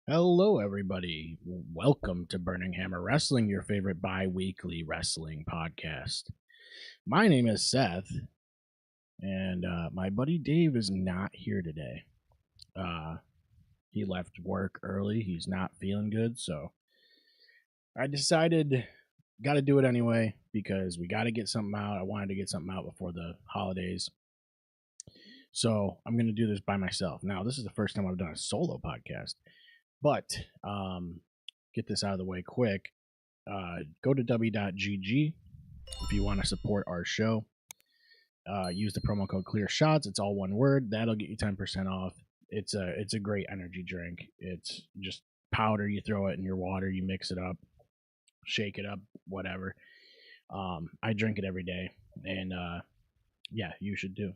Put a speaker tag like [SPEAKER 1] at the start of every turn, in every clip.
[SPEAKER 1] Hello, everybody. Welcome to Burning Hammer Wrestling, your favorite bi weekly wrestling podcast. My name is Seth, and my buddy Dave is not here today. Uh, he left work early. He's not feeling good, so I decided got to do it anyway because we got to get something out. I wanted to get something out before the holidays. So I'm going to do this by myself. Now, this is the first time I've done a solo podcast, but get this out of the way quick. Go to w.gg if you want to support our show. Use the promo code Clear Shots. It's all one word. That'll get you 10% off. It's a great energy drink. It's just powder. You throw it in your water. You mix it up, shake it up, whatever. I drink it every day, and yeah, you should do.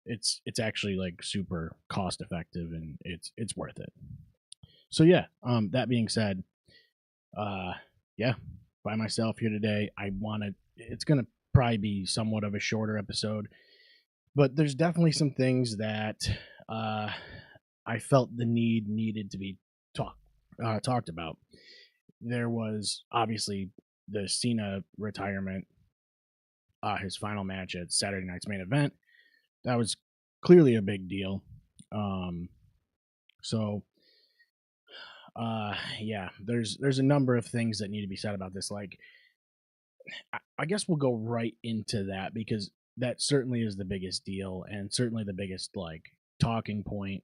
[SPEAKER 1] It's actually like super cost effective, and it's worth it. So yeah. That being said, yeah, by myself here today. It's gonna probably be somewhat of a shorter episode, but there's definitely some things that uh, I felt the needed to be talked about. There was obviously the Cena retirement, his final match at Saturday night's main event. That was clearly a big deal. Um, so yeah, there's a number of things that need to be said about this. Like, I guess we'll go right into that because that certainly is the biggest deal and certainly the biggest like talking point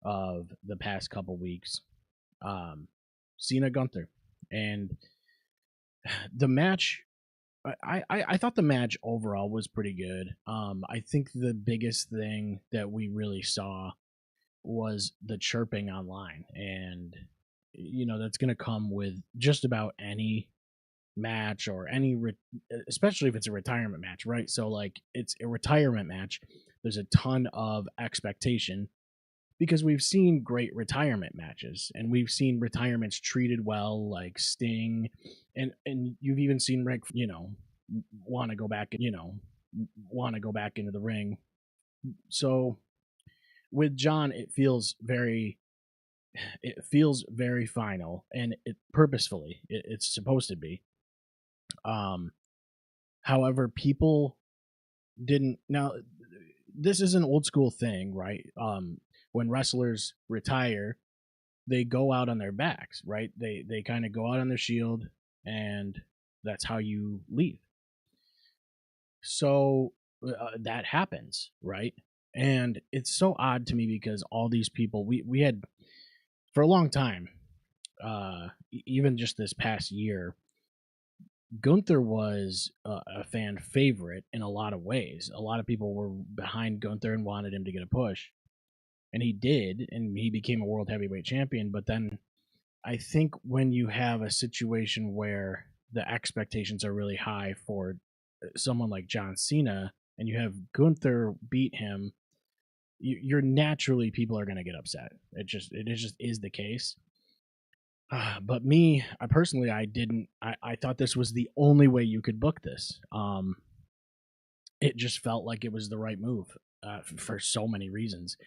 [SPEAKER 1] of the past couple weeks. Um, Cena Gunther, and the match. I thought the match overall was pretty good. I think the biggest thing that we really saw was the chirping online, and that's going to come with just about any match or especially if it's a retirement match, right? So like it's a retirement match. There's a ton of expectation because we've seen great retirement matches and we've seen retirements treated well, like Sting, and you've even seen Rick, want to go back, want to go back into the ring. So with John, it feels very final, and it purposefully it's supposed to be. Um, However, people didn't. Now, this is an old school thing, right? When wrestlers retire, they go out on their backs, right? They kind of go out on their shield, and that's how you leave. So that happens, right? And it's so odd to me because all these people we had for a long time, even just this past year, Gunther was a fan favorite in a lot of ways. A lot of people were behind Gunther and wanted him to get a push, and he did, and he became a world heavyweight champion. But then I think when you have a situation where the expectations are really high for someone like John Cena, and you have Gunther beat him, you're naturally people are going to get upset. It just is the case. But me, I personally, I didn't. I thought this was the only way you could book this. It just felt like it was the right move for so many reasons.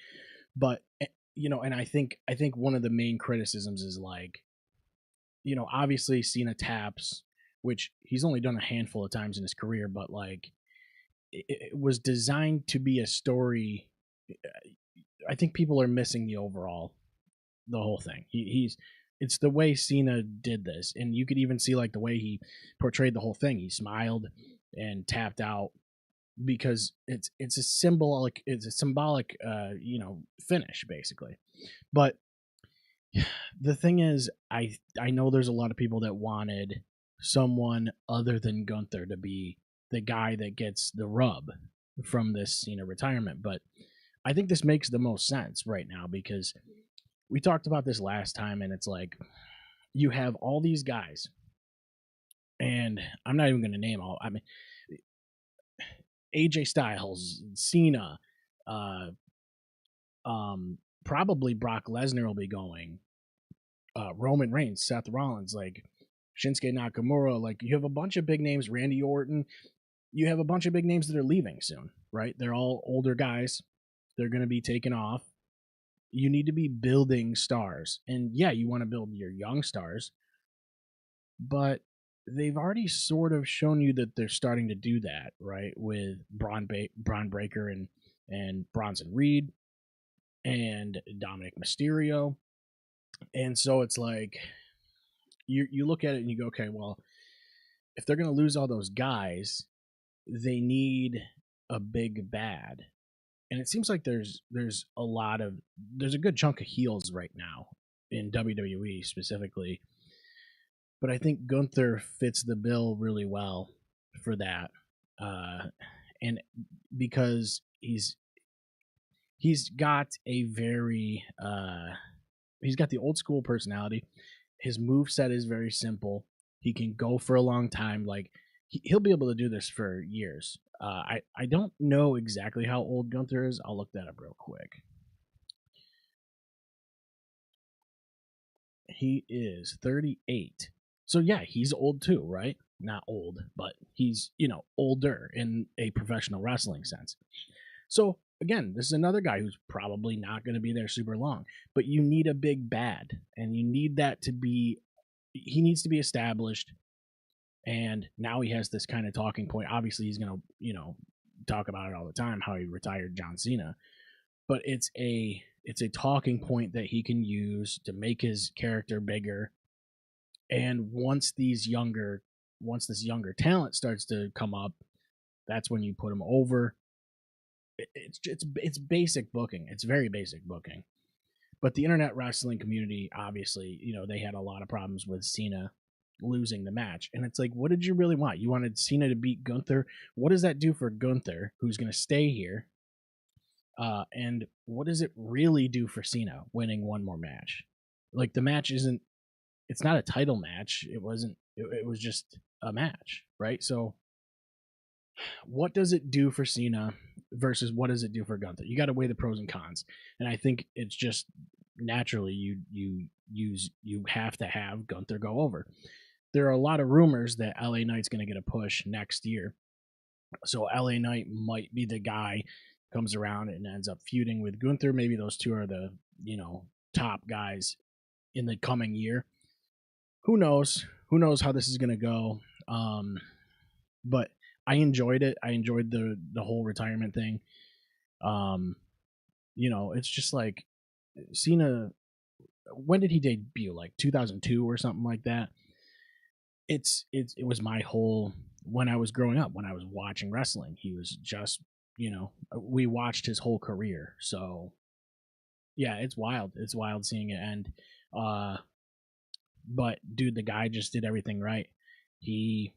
[SPEAKER 1] But and I think one of the main criticisms is like, obviously Cena taps, which he's only done a handful of times in his career, but like it was designed to be a story. I think people are missing the whole thing. It's the way Cena did this, and you could even see like the way he portrayed the whole thing. He smiled and tapped out because it's a symbolic finish basically. But the thing is, I know there's a lot of people that wanted someone other than Gunther to be the guy that gets the rub from this retirement, but I think this makes the most sense right now because we talked about this last time, and it's like you have all these guys, and I'm not even going to name all. I mean, AJ Styles, Cena, uh, probably Brock Lesnar will be going. Roman Reigns, Seth Rollins, like Shinsuke Nakamura, like you have a bunch of big names. Randy Orton, you have a bunch of big names that are leaving soon, right? They're all older guys. They're going to be taken off. You need to be building stars. And yeah, you want to build your young stars, but they've already sort of shown you that they're starting to do that, right? With Braun Breaker and Bronson Reed and Dominic Mysterio. And so it's like you look at it and you go, okay, well, if they're going to lose all those guys, they need a big bad. And it seems like there's a good chunk of heels right now in WWE specifically. But I think Gunther fits the bill really well for that. And because he's got a very he's got the old school personality. His move set is very simple. He can go for a long time. Like he'll be able to do this for years. I don't know exactly how old Gunther is. I'll look that up real quick. He is 38. So yeah, he's old too, right? Not old, but he's, older in a professional wrestling sense. So again, this is another guy who's probably not going to be there super long, but you need a big bad, and you need that to be he needs to be established. And now he has this kind of talking point. Obviously, he's going to, talk about it all the time how he retired John Cena, but it's a talking point that he can use to make his character bigger. And once this younger talent starts to come up, that's when you put him over. It's basic booking. It's very basic booking. But the internet wrestling community, obviously, they had a lot of problems with Cena losing the match. And it's like, what did you really want? You wanted Cena to beat Gunther? What does that do for Gunther, who's going to stay here? And what does it really do for Cena winning one more match? Like, the match it's not a title match. It was just a match, right? So what does it do for Cena versus what does it do for Gunther? You got to weigh the pros and cons. And I think it's just naturally you have to have Gunther go over. There are a lot of rumors that LA Knight's going to get a push next year. So LA Knight might be the guy, comes around and ends up feuding with Gunther. Maybe those two are the, top guys in the coming year. Who knows? Who knows how this is going to go? But I enjoyed it. I enjoyed the whole retirement thing. It's just like Cena. When did he debut? Like 2002 or something like that. It was my whole when I was growing up, when I was watching wrestling. He was just, we watched his whole career. So yeah, it's wild. It's wild seeing it end. But dude, the guy just did everything right. He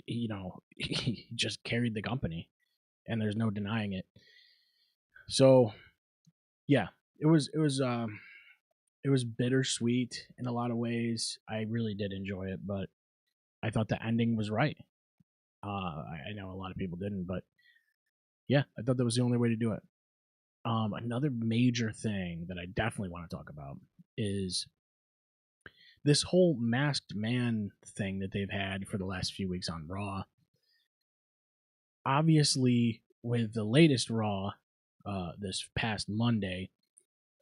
[SPEAKER 1] he just carried the company, and there's no denying it. So yeah, it was bittersweet in a lot of ways. I really did enjoy it, but I thought the ending was right. I know a lot of people didn't, but yeah, I thought that was the only way to do it. Another major thing that I definitely want to talk about is this whole masked man thing that they've had for the last few weeks on Raw. Obviously, with the latest Raw, this past Monday,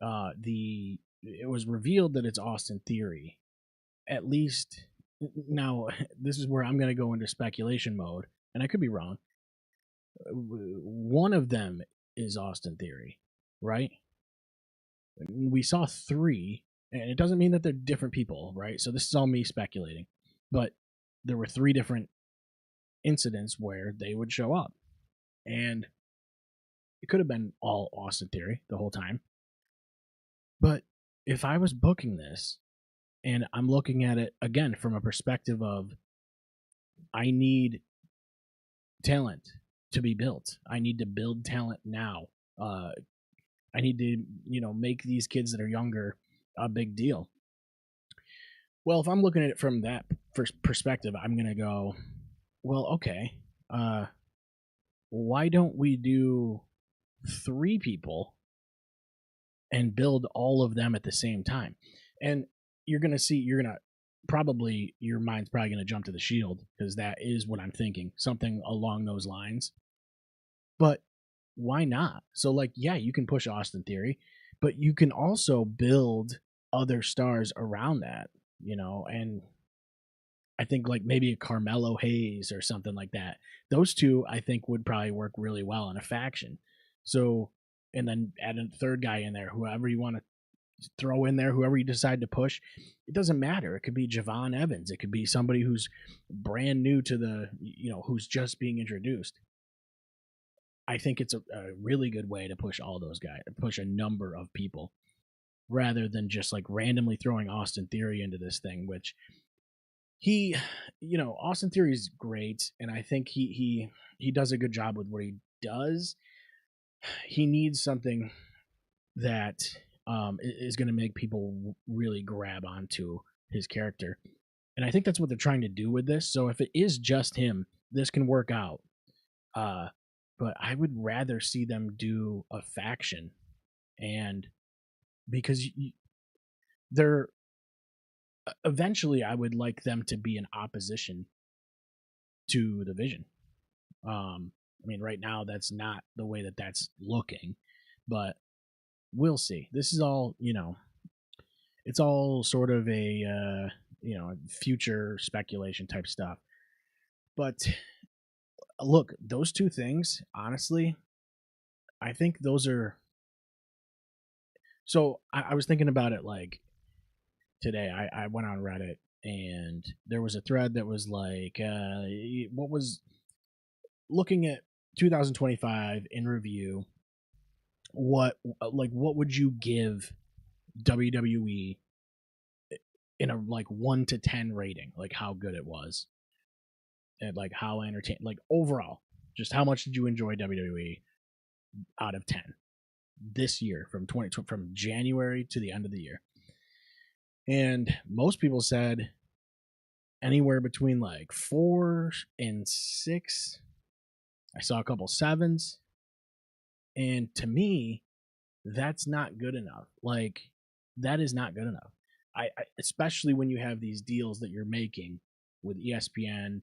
[SPEAKER 1] it was revealed that it's Austin Theory. At least now, this is where I'm going to go into speculation mode, and I could be wrong. One of them is Austin Theory, right? We saw three, and it doesn't mean that they're different people, right? So this is all me speculating, but there were three different incidents where they would show up, and it could have been all Austin Theory the whole time. But if I was booking this, and I'm looking at it again from a perspective of, I need talent to be built. I need to build talent now. I need to, make these kids that are younger a big deal. Well, if I'm looking at it from that perspective, I'm going to go, well, okay, why don't we do three people and build all of them at the same time? And your mind's probably going to jump to the Shield, because that is what I'm thinking, something along those lines. But why not? So, like, yeah, you can push Austin Theory, but you can also build other stars around that, and I think like maybe a Carmelo Hayes or something like that. Those two I think would probably work really well in a faction. So, and then add a third guy in there, whoever you want to throw in there, whoever you decide to push. It doesn't matter. It could be Javon Evans. It could be somebody who's brand new to who's just being introduced. I think it's a really good way to push all those guys, push a number of people, rather than just like randomly throwing Austin Theory into this thing, which he, Austin Theory is great, and I think he does a good job with what he does. He needs something that is going to make people really grab onto his character, and I think that's what they're trying to do with this. So if it is just him, this can work out. But I would rather see them do a faction, and because they're eventually, I would like them to be in opposition to the Vision. I mean, right now that's not the way that's looking, but we'll see. This is all, it's all sort of a future speculation type stuff. But look, those two things, honestly, I think those are. So I was thinking about it like today. I went on Reddit and there was a thread that was like, what was looking at 2025 in review, what would you give WWE in a like 1 to 10 rating, like how good it was and like how entertaining, like overall, just how much did you enjoy WWE out of 10 this year from January to the end of the year? And most people said anywhere between like 4 and 6. I saw a couple 7s. And to me, that's not good enough. Like, that is not good enough. I especially when you have these deals that you're making with ESPN,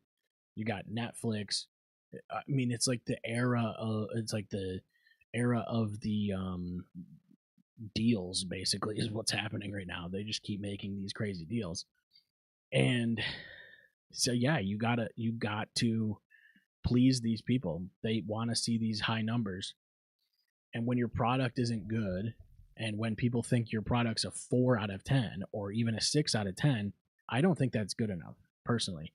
[SPEAKER 1] you got Netflix. I mean, it's like the era of the deals, basically, is what's happening right now. They just keep making these crazy deals. And so yeah, you got to please these people. They want to see these high numbers. And when your product isn't good, and when people think your product's a 4 out of 10 or even a 6 out of 10, I don't think that's good enough, personally.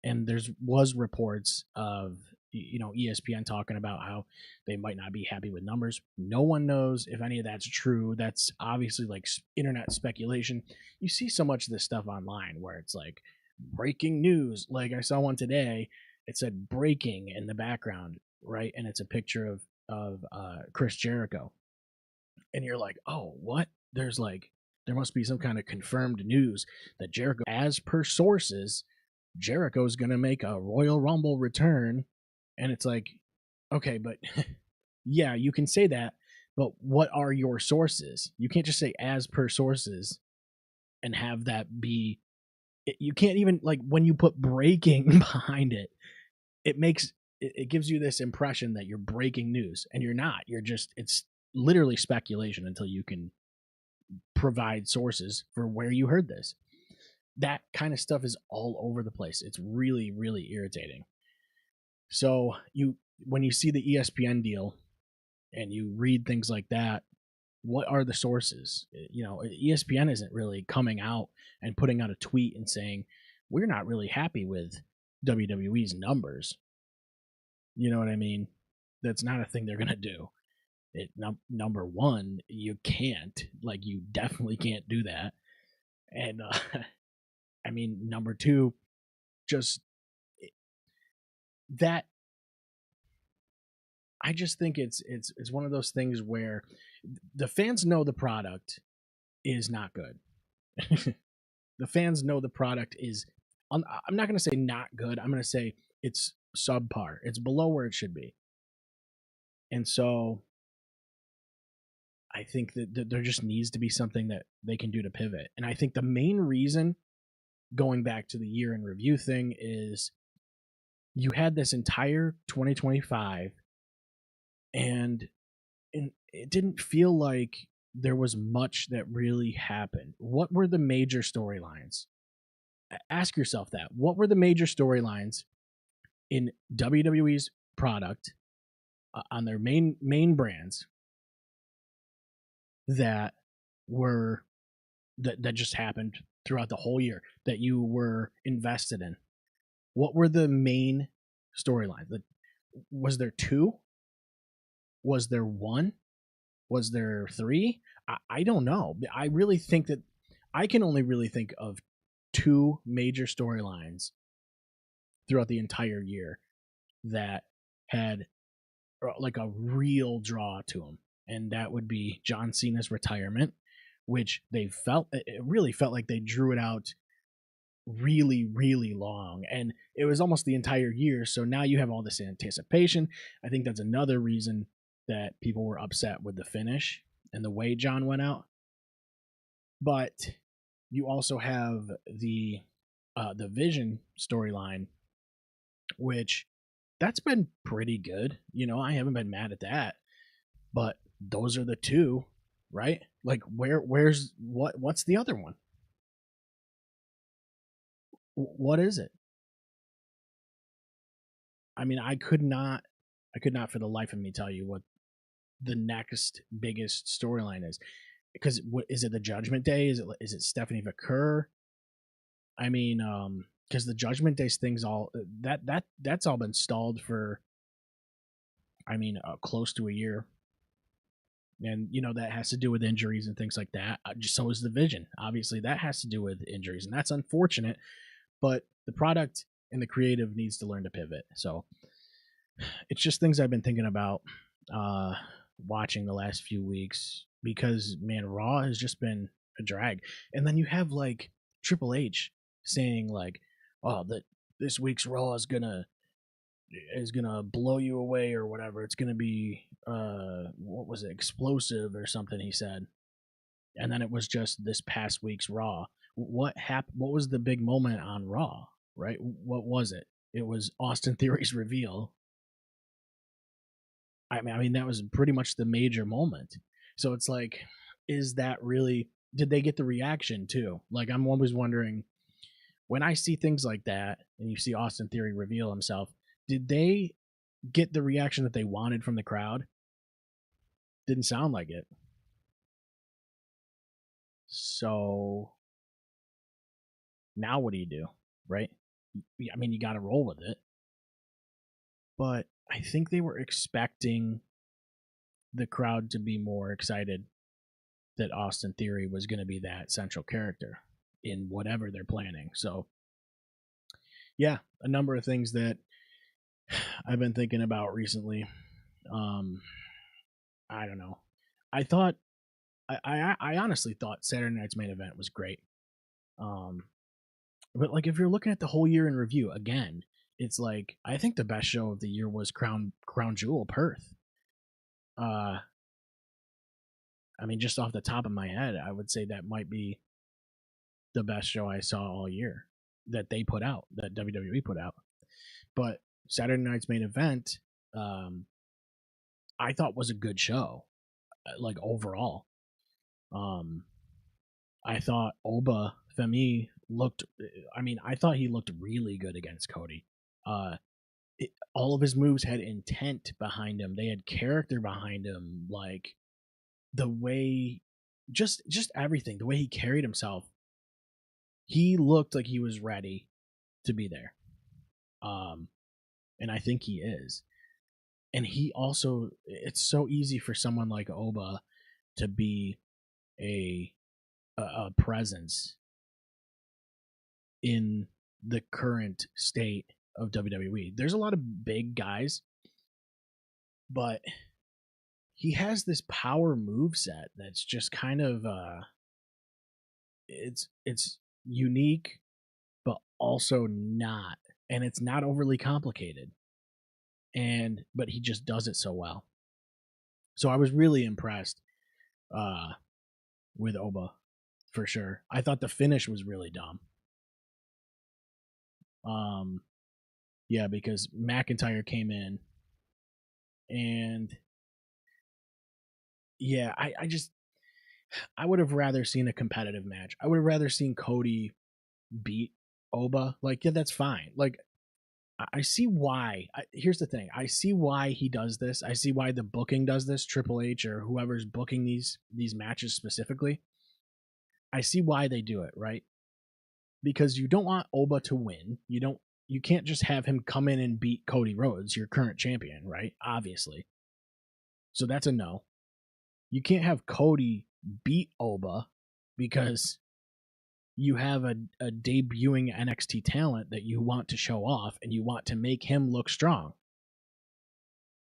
[SPEAKER 1] And was reports of ESPN talking about how they might not be happy with numbers. No one knows if any of that's true. That's obviously like internet speculation. You see so much of this stuff online where it's like breaking news. Like I saw one today. It said breaking in the background, right? And it's a picture of Chris Jericho. And you're like, oh, what? There must be some kind of confirmed news that Jericho, as per sources, Jericho's going to make a Royal Rumble return. And it's like, okay, but yeah, you can say that, but what are your sources? You can't just say as per sources and have that be. You can't even, like, when you put breaking behind it, it gives you this impression that you're breaking news, and you're not. It's literally speculation until you can provide sources for where you heard this. That kind of stuff is all over the place. It's really, really irritating. So when you see the ESPN deal and you read things like that, what are the sources? ESPN isn't really coming out and putting out a tweet and saying, we're not really happy with WWE's numbers. You know what I mean? That's not a thing they're going to do. Number one, you can't. Like, you definitely can't do that. And, I mean, number two, just that. I just think it's one of those things where the fans know the product is not good. The fans know the product is. I'm not going to say not good. I'm going to say it's subpar. It's below where it should be. And so I think that there just needs to be something that they can do to pivot. And I think the main reason, going back to the year in review thing, is you had this entire 2025, and and it didn't feel like there was much that really happened. What were the major storylines? Ask yourself that. What were the major storylines in WWE's product on their main brands that were that just happened throughout the whole year that you were invested in? What were the main storylines? Was there two? Was there one? Was there three? I don't know. I really think that I can only really think of two major storylines throughout the entire year that had like a real draw to them, and that would be John Cena's retirement, which it really felt like they drew it out really, really long, and it was almost the entire year. So now you have all this anticipation. I think that's another reason that people were upset with the finish and the way John went out. But you also have the Vision storyline, which that's been pretty good. I haven't been mad at that. But those are the two, right? Like what's the other one? What is it? I mean, I could not for the life of me tell you what the next biggest storyline is. Because what is it? The Judgment Day? Is it Stephanie McCurr? I mean, because the Judgment Days things all that's all been stalled for, I mean, close to a year, and that has to do with injuries and things like that. So is the Vision. Obviously, that has to do with injuries, and that's unfortunate. But the product and the creative needs to learn to pivot. So it's just things I've been thinking about watching the last few weeks, because man, Raw has just been a drag. And then you have like Triple H saying like, "Oh, that this week's Raw is gonna blow you away or whatever. It's gonna be what was it, explosive or something," he said. And then it was just this past week's Raw. What happened? What was the big moment on Raw? Right? What was it? It was Austin Theory's reveal. I mean that was pretty much the major moment. So it's like, is that really? Did they get the reaction too? Like, I'm always wondering, when I see things like that, and you see Austin Theory reveal himself, did they get the reaction that they wanted from the crowd? Didn't sound like it. So now what do you do, right? I mean, you got to roll with it. But I think they were expecting the crowd to be more excited that Austin Theory was going to be that central character in whatever they're planning. So, yeah, a number of things that I've been thinking about recently. Um, I don't know. I thought, I honestly thought Saturday night's main event was great. Um, but like, if you're looking at the whole year in review again, it's like, I think the best show of the year was Crown Jewel Perth. I mean, just off the top of my head, I would say that might be the best show I saw all year that they put out, that WWE put out. But Saturday night's main event, um, I thought was a good show, like overall. Um, I thought Oba Femi looked. I mean, I thought he looked really good against Cody. All of his moves had intent behind him. They had character behind him. Like the way, just everything. The way he carried himself. He looked like he was ready to be there. And I think he is. And he also, it's so easy for someone like Oba to be a presence in the current state of WWE. There's a lot of big guys, but he has this power move set that's just kind of it's unique, but also not, and it's not overly complicated. But he just does it so well. So I was really impressed uh, with Oba, for sure. I thought the finish was really dumb. Um, yeah, because McIntyre came in and yeah, I would have rather seen a competitive match. I would have rather seen Cody beat Oba. Like, yeah, that's fine. Like, I see why. Here's the thing. I see why he does this. I see why the booking does this. Triple H or whoever's booking these matches specifically. I see why they do it, right? Because you don't want Oba to win. You can't just have him come in and beat Cody Rhodes, your current champion, right? Obviously. So that's a no. You can't have Cody beat Oba because you have a debuting NXT talent that you want to show off and you want to make him look strong.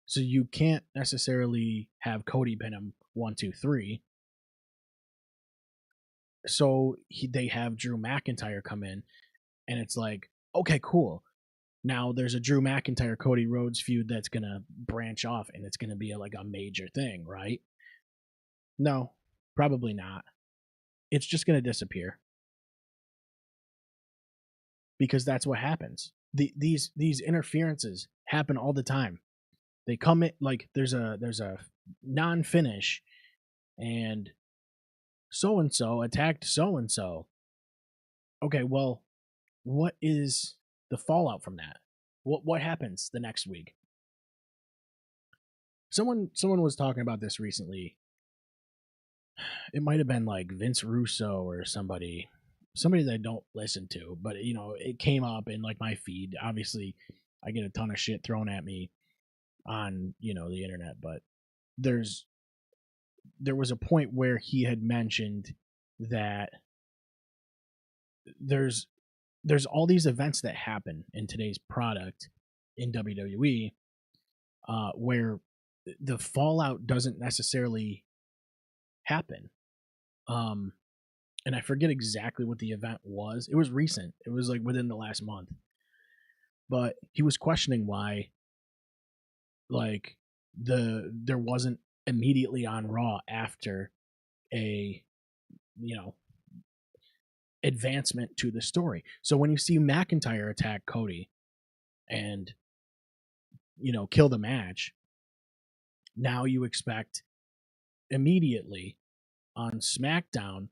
[SPEAKER 1] So you can't necessarily have Cody pin him 1, 2, 3. So they have Drew McIntyre come in, and it's like, okay, cool. Now there's a Drew McIntyre Cody Rhodes feud that's gonna branch off, and it's gonna be like a major thing, right? No, probably not. It's just gonna disappear because that's what happens. These interferences happen all the time. They come in like there's a non-finish, and so attacked so and so. Okay, well, what is the fallout from that? What happens the next week? Someone was talking about this recently. It might have been like Vince Russo or somebody that I don't listen to, but it came up in like my feed. Obviously, I get a ton of shit thrown at me on, the internet, but there was a point where he had mentioned that there's all these events that happen in today's product in WWE, where the fallout doesn't necessarily happen. And I forget exactly what the event was. It was recent. It was like within the last month. But he was questioning why, like, there wasn't immediately on Raw after a you know advancement to the story. So when you see McIntyre attack Cody and kill the match, now you expect immediately on SmackDown,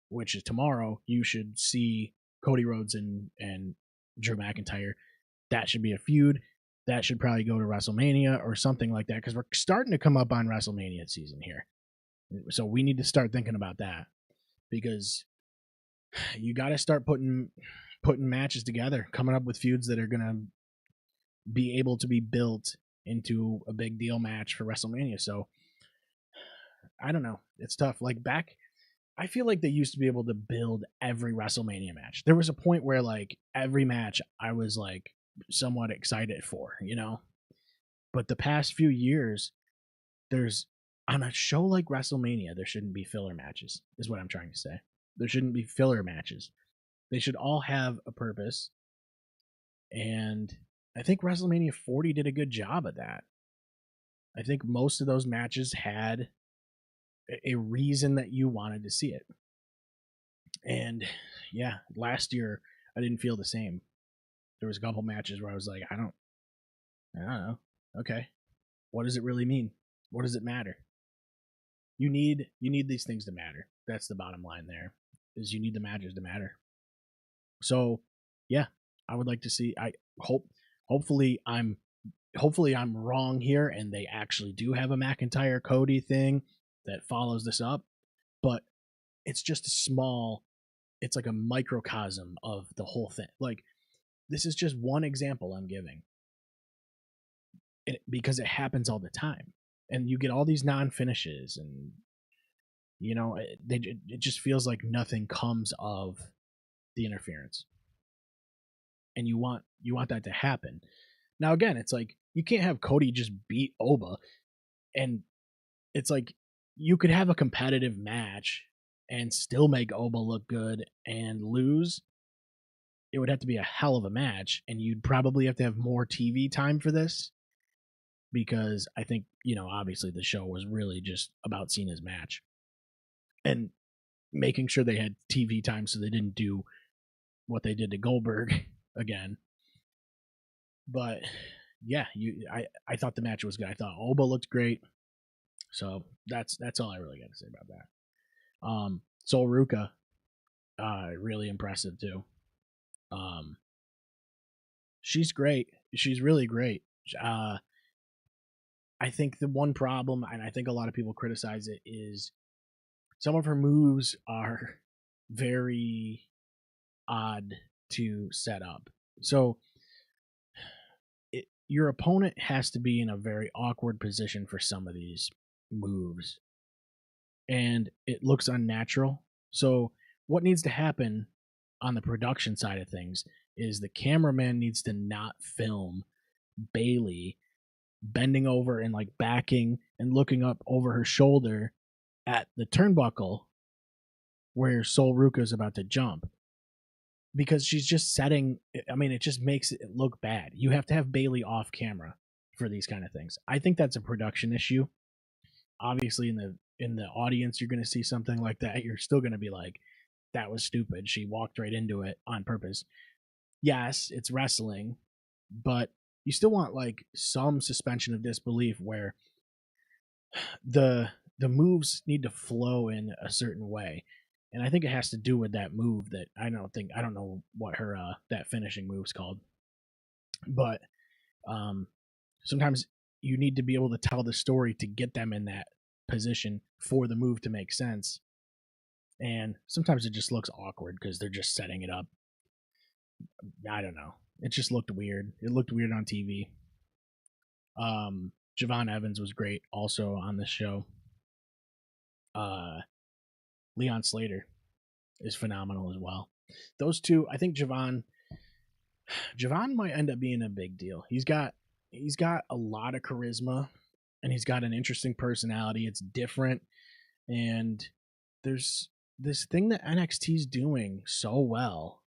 [SPEAKER 1] which is tomorrow, you should see Cody Rhodes and Drew McIntyre. That should be a feud. That should probably go to WrestleMania or something like that, because we're starting to come up on WrestleMania season here. So we need to start thinking about that, because you got to start putting matches together, coming up with feuds that are going to be able to be built into a big deal match for WrestleMania. So I don't know. It's tough. Like I feel like they used to be able to build every WrestleMania match. There was a point where like every match I was like somewhat excited for, But the past few years, there's on a show like WrestleMania, there shouldn't be filler matches, is what I'm trying to say. There shouldn't be filler matches. They should all have a purpose. And I think WrestleMania 40 did a good job of that. I think most of those matches had a reason that you wanted to see it. And yeah, last year I didn't feel the same. There was a couple matches where I was like, I don't know. Okay. What does it really mean? What does it matter? You need these things to matter. That's the bottom line there. Is you need the matches to matter. So, yeah, I would like to see hopefully I'm wrong here and they actually do have a McIntyre Cody thing that follows this up, but it's just it's like a microcosm of the whole thing. Like, this is just one example I'm giving, because it happens all the time, and you get all these non-finishes, and it just feels like nothing comes of the interference, and you want that to happen. Now again, it's like you can't have Cody just beat Oba, and it's like you could have a competitive match and still make Oba look good and lose. It would have to be a hell of a match, and you'd probably have to have more TV time for this, because I think, obviously the show was really just about Cena's match and making sure they had TV time so they didn't do what they did to Goldberg again. But yeah, I thought the match was good. I thought Oba looked great. So that's all I really got to say about that. Sol Ruka, really impressive too. She's great. She's really great. I think the one problem, and I think a lot of people criticize it, is some of her moves are very odd to set up. So your opponent has to be in a very awkward position for some of these moves, and it looks unnatural. So what needs to happen on the production side of things is the cameraman needs to not film Bayley bending over and like backing and looking up over her shoulder at the turnbuckle where Sol Ruka is about to jump, because she's just setting. I mean, it just makes it look bad. You have to have Bayley off camera for these kind of things. I think that's a production issue. Obviously, in the audience, you're going to see something like that. You're still going to be like, "That was stupid. She walked right into it on purpose." Yes, it's wrestling, but you still want like some suspension of disbelief where the moves need to flow in a certain way. And I think it has to do with that move that I don't know what her that finishing move's called. But um sometimes you need to be able to tell the story to get them in that position for the move to make sense. And sometimes it just looks awkward because they're just setting it up. I don't know. It just looked weird. It looked weird on TV. Javon Evans was great also on this show. Leon Slater is phenomenal as well. Those two, I think Javon might end up being a big deal. He's got a lot of charisma, and he's got an interesting personality. It's different, and there's this thing that NXT's doing so well,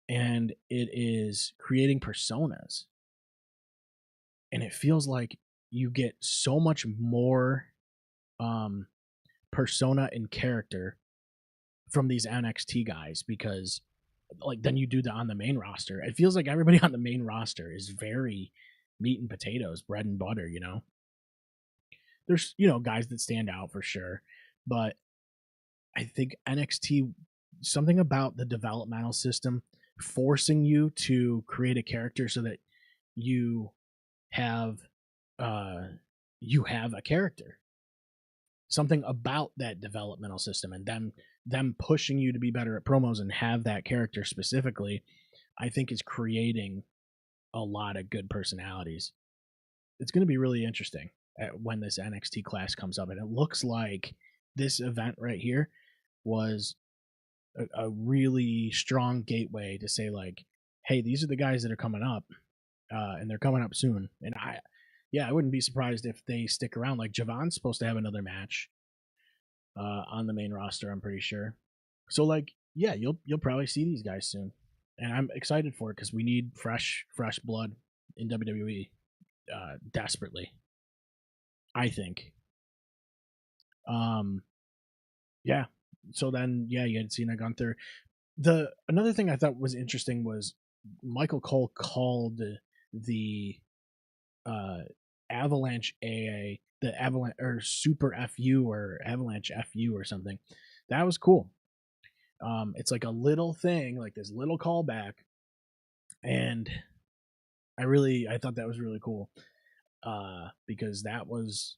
[SPEAKER 1] and it is creating personas. And it feels like you get so much more persona and character from these NXT guys, because like than you do on the main roster. It feels like everybody on the main roster is very meat and potatoes, bread and butter, you know. There's, guys that stand out for sure, but I think NXT, something about the developmental system forcing you to create a character so that you have a character. Something about that developmental system and them pushing you to be better at promos and have that character specifically, I think is creating a lot of good personalities. It's going to be really interesting when this NXT class comes up, and it looks like this event right here was a really strong gateway to say like, hey, these are the guys that are coming up, and they're coming up soon. And I wouldn't be surprised if they stick around. Like Javon's supposed to have another match on the main roster, I'm pretty sure. So like, yeah, you'll probably see these guys soon, and I'm excited for it because we need fresh blood in WWE desperately, I think. Yeah. So then, yeah, you had Cena, Gunther. Another thing I thought was interesting was Michael Cole called the Avalanche AA, the Avalanche or Super FU or Avalanche FU or something. That was cool. It's like a little thing, like this little callback, and I thought that was really cool, because that was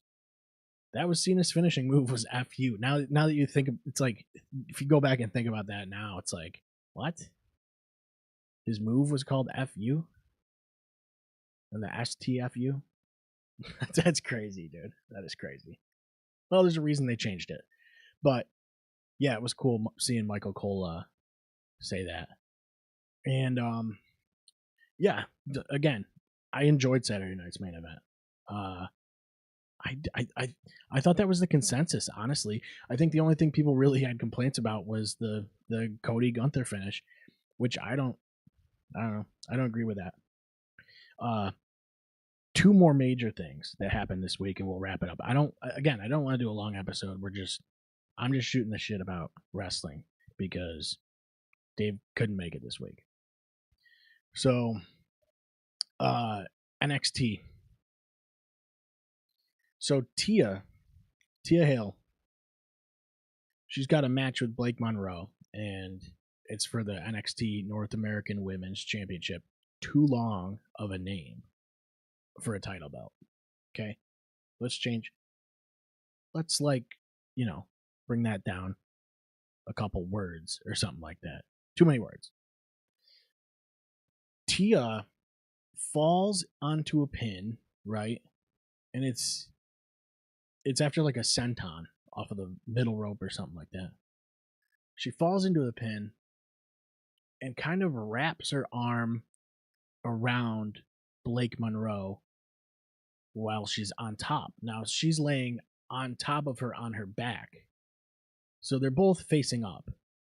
[SPEAKER 1] Cena's finishing move was FU. Now that you think, it's like if you go back and think about that now, it's like, what? His move was called FU, and the STFU. That's crazy, dude. That is crazy. Well, there's a reason they changed it, but yeah, it was cool seeing Michael Cole say that. And yeah, again, I enjoyed Saturday night's main event. I thought that was the consensus. Honestly, I think the only thing people really had complaints about was the Cody Gunther finish, which I don't know. I don't agree with that. Two more major things that happened this week, and we'll wrap it up. I don't want to do a long episode. I'm just shooting the shit about wrestling because Dave couldn't make it this week. So, NXT. So Tia Hale, she's got a match with Blake Monroe, and it's for the NXT North American Women's Championship. Too long of a name for a title belt. Okay, let's change. Let's bring that down a couple words or something like that. Too many words. Tia falls onto a pin, right? And it's after like a senton off of the middle rope or something like that. She falls into the pin and kind of wraps her arm around Blake Monroe while she's on top. Now she's laying on top of her on her back. So they're both facing up.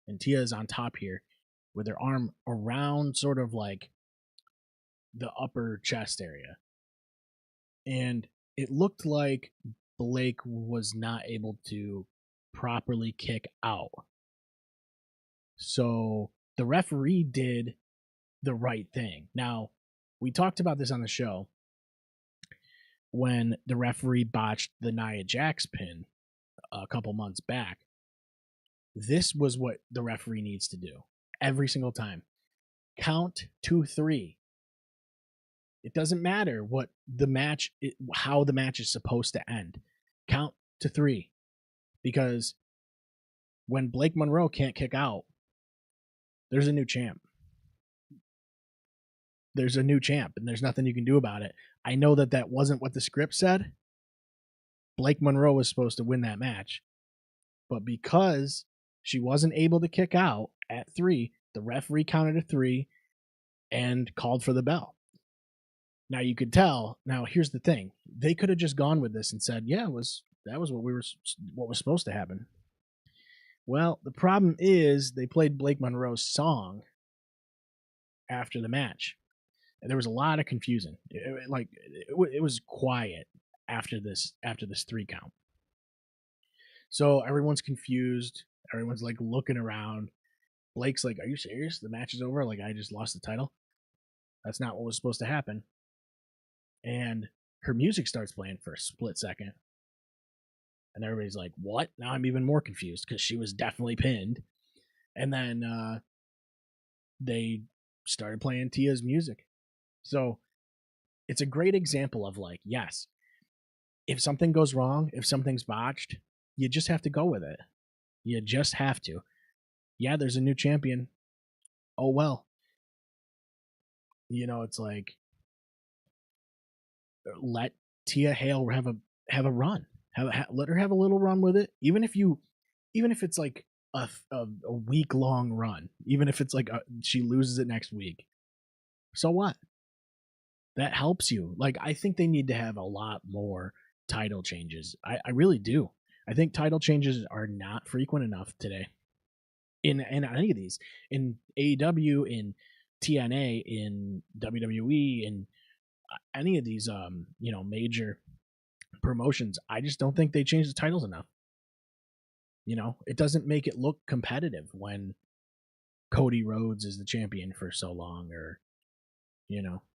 [SPEAKER 1] And Tia is on top here with her arm around sort of like the upper chest area. And it looked like Blake was not able to properly kick out. So the referee did the right thing. Now, we talked about this on the show when the referee botched the Nia Jax pin a couple months back. This was what the referee needs to do every single time. Count to 3. It doesn't matter what the match, how the match is supposed to end. Count to 3. Because when Blake Monroe can't kick out, there's a new champ. There's a new champ, and there's nothing you can do about it. I know that wasn't what the script said. Blake Monroe was supposed to win that match. But because she wasn't able to kick out at 3, the referee counted to 3 and called for the bell. Now you could tell. Now here's the thing: they could have just gone with this and said, "Yeah, that was what was supposed to happen." Well, the problem is they played Blake Monroe's song after the match, and there was a lot of confusion. It was quiet after this 3 count. So everyone's confused. Everyone's like looking around. Blake's like, "Are you serious? The match is over? Like I just lost the title? That's not what was supposed to happen." And her music starts playing for a split second. And everybody's like, "What?" Now I'm even more confused because she was definitely pinned. And then they started playing Tia's music. So it's a great example of like, yes, if something goes wrong, if something's botched, you just have to go with it. You just have to. Yeah, there's a new champion. Oh, well. It's like, let Tia Hale have a run. Let her have a little run with it. Even if it's like a week long run, even if it's like she loses it next week, so what? That helps you. Like, I think they need to have a lot more title changes. I really do. I think title changes are not frequent enough today. In any of these, in AEW, in TNA, in WWE, in any of these major promotions, I just don't think they change the titles enough. It doesn't make it look competitive when Cody Rhodes is the champion for so long, or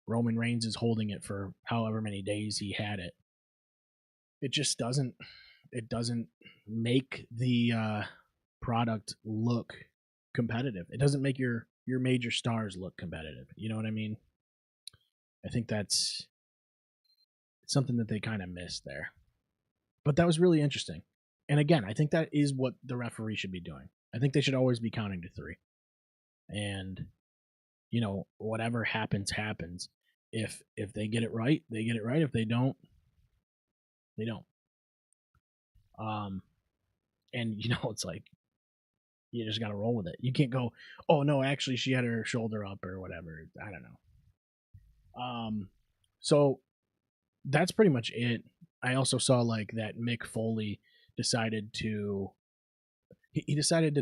[SPEAKER 1] Roman Reigns is holding it for however many days he had it. It just doesn't make the product look competitive. It doesn't make your major stars look competitive. You know what I mean? I think that's something that they kind of missed there. But that was really interesting. And again, I think that is what the referee should be doing. I think they should always be counting to 3. And whatever happens. If they get it right, they get it right. If they don't, they don't. And it's like, you just got to roll with it. You can't go, "Oh no, actually she had her shoulder up," or whatever. I don't know. So that's pretty much it. I also saw like that Mick Foley decided to he's going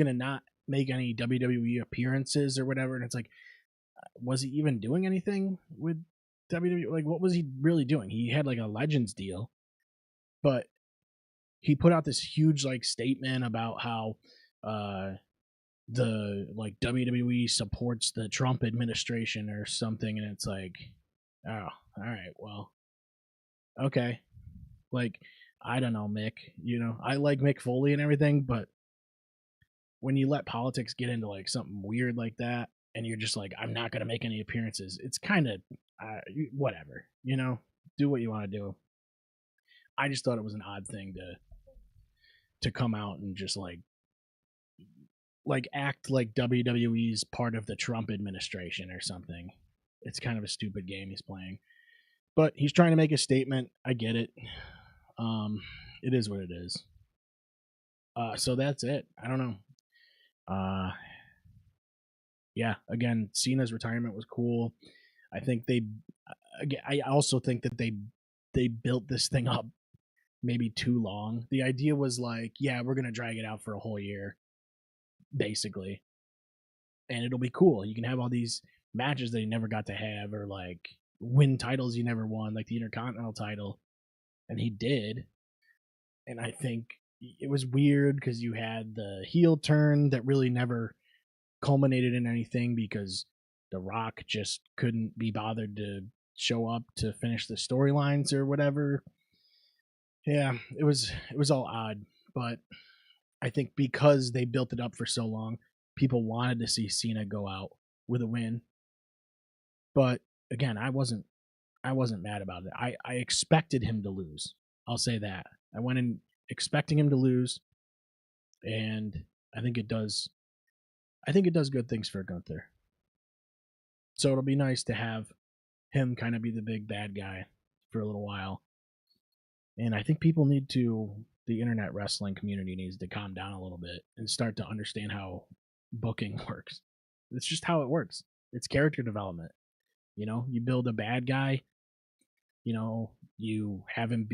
[SPEAKER 1] to not make any WWE appearances or whatever. And it's like, was he even doing anything with WWE? Like, what was he really doing? He had like a Legends deal, but he put out this huge like statement about how the like WWE supports the Trump administration or something, and it's like, oh, all right, well, okay. Like, I don't know, Mick. I like Mick Foley and everything, but when you let politics get into like something weird like that, and you're just like, I'm not gonna make any appearances, it's kind of whatever. Do what you want to do. I just thought it was an odd thing to come out and just act like WWE's part of the Trump administration or something. It's kind of a stupid game he's playing, but he's trying to make a statement. I get it. It is what it is. So that's it. I don't know. Yeah, again, Cena's retirement was cool. I think I also think that they built this thing up maybe too long. The idea was like, yeah, we're going to drag it out for a whole year, basically. And it'll be cool. You can have all these matches that you never got to have, or like win titles you never won, like the Intercontinental title. And he did. And I think it was weird because you had the heel turn that really never culminated in anything because The Rock just couldn't be bothered to show up to finish the storylines or whatever. Yeah, it was all odd, but I think because they built it up for so long, people wanted to see Cena go out with a win. But again, I wasn't mad about it. I expected him to lose. I'll say that. I went in expecting him to lose, and I think it does good things for Gunther. So it'll be nice to have him kind of be the big bad guy for a little while. And I think the internet wrestling community needs to calm down a little bit and start to understand how booking works. It's just how it works. It's character development. You build a bad guy, you have him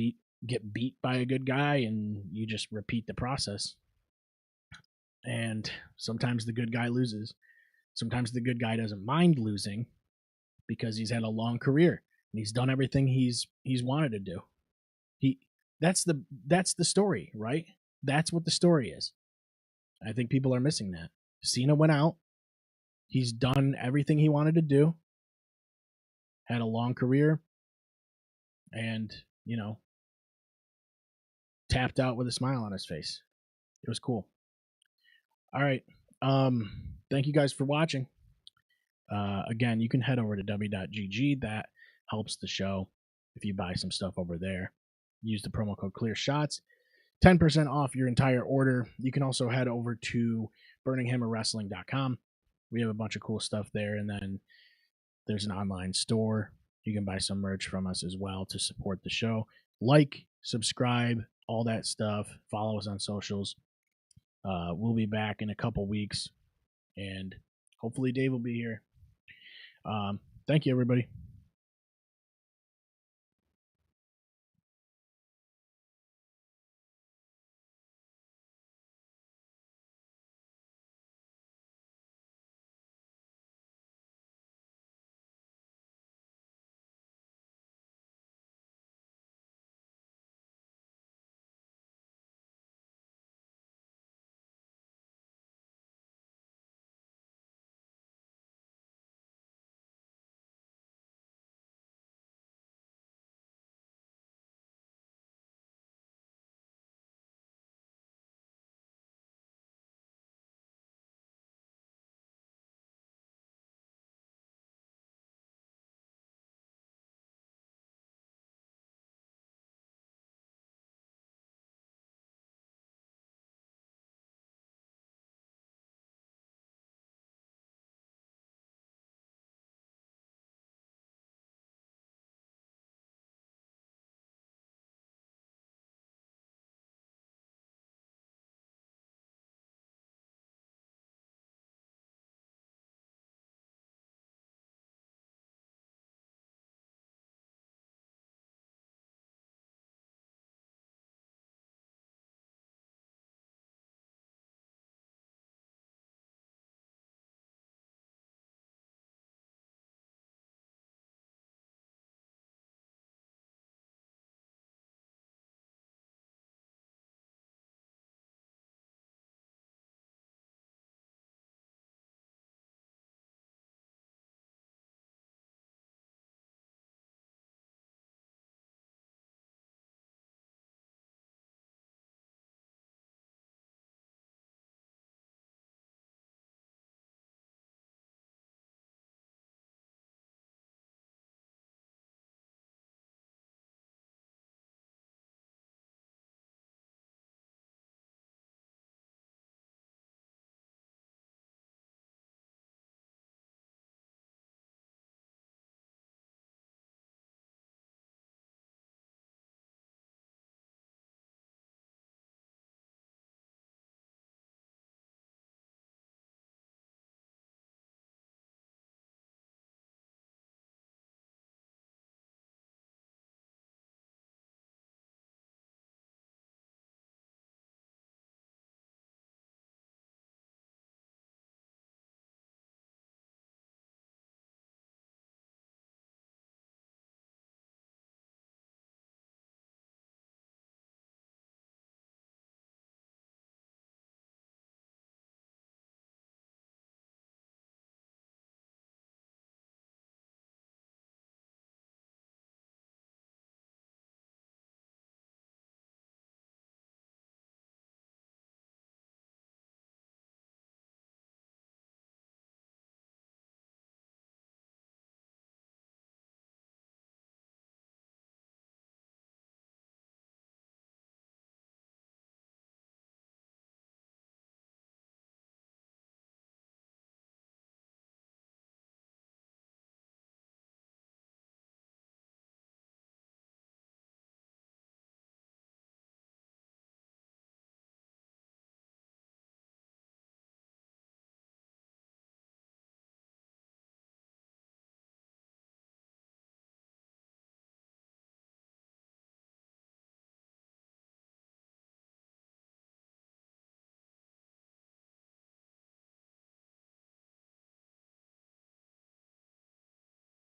[SPEAKER 1] get beat by a good guy, and you just repeat the process. And sometimes the good guy loses. Sometimes the good guy doesn't mind losing because he's had a long career and he's done everything he's wanted to do. That's the story, right? That's what the story is. I think people are missing that. Cena went out. He's done everything he wanted to do. Had a long career, and tapped out with a smile on his face. It was cool. All right. Thank you guys for watching. Again, you can head over to w.gg. That helps the show if you buy some stuff over there. Use the promo code ClearShots. 10% off your entire order. You can also head over to burninghammerwrestling.com. We have a bunch of cool stuff there, and then there's an online store. You can buy some merch from us as well to support the show. Like, subscribe, all that stuff. Follow us on socials. We'll be back in a couple weeks, and hopefully Dave will be here. Thank you, everybody.